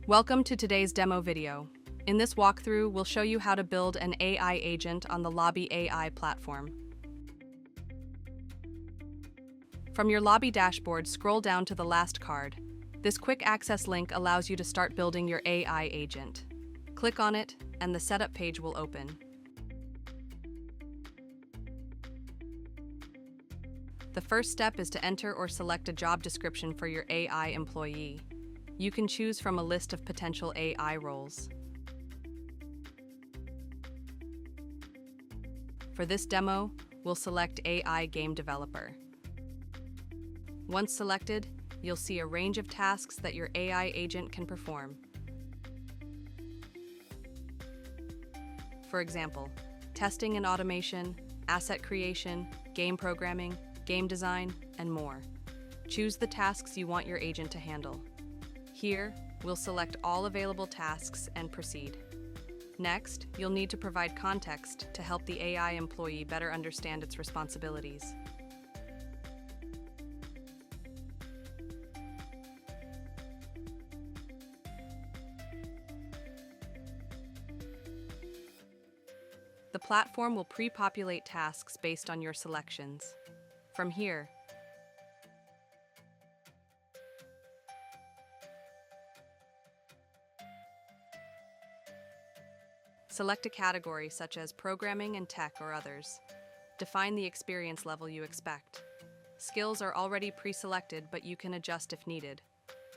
Welcome to today's demo video. In this walkthrough, we'll show you how to build an AI agent on the Loubby AI platform. From your Loubby dashboard, scroll down to the last card. This quick access link allows you to start building your AI agent. Click on it, and the setup page will open. The first step is to enter or select a job description for your AI employee. You can choose from a list of potential AI roles. For this demo, we'll select AI Game Developer. Once selected, you'll see a range of tasks that your AI agent can perform. For example, testing and automation, asset creation, game programming, game design, and more. Choose the tasks you want your agent to handle. Here, we'll select all available tasks and proceed. Next, you'll need to provide context to help the AI employee better understand its responsibilities. The platform will pre-populate tasks based on your selections. From here, select a category such as programming and tech or others. Define the experience level you expect. Skills are already pre-selected, but you can adjust if needed.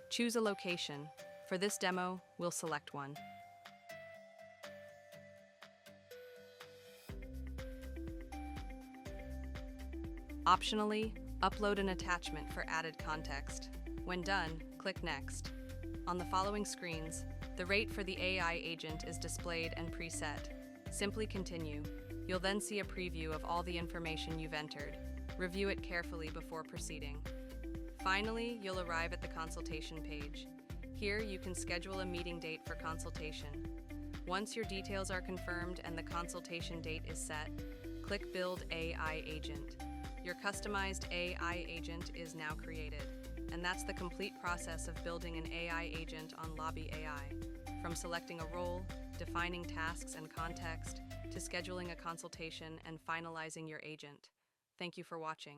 Choose a location. For this demo, we'll select one. Optionally, upload an attachment for added context. When done, click Next. On the following screens, the rate for the AI agent is displayed and preset. Simply continue. You'll then see a preview of all the information you've entered. Review it carefully before proceeding. Finally, you'll arrive at the consultation page. Here, you can schedule a meeting date for consultation. Once your details are confirmed and the consultation date is set, click Build AI Agent. Your customized AI agent is now created. And that's the complete process of building an AI agent on Loubby AI. From selecting a role, defining tasks and context, to scheduling a consultation and finalizing your agent. Thank you for watching.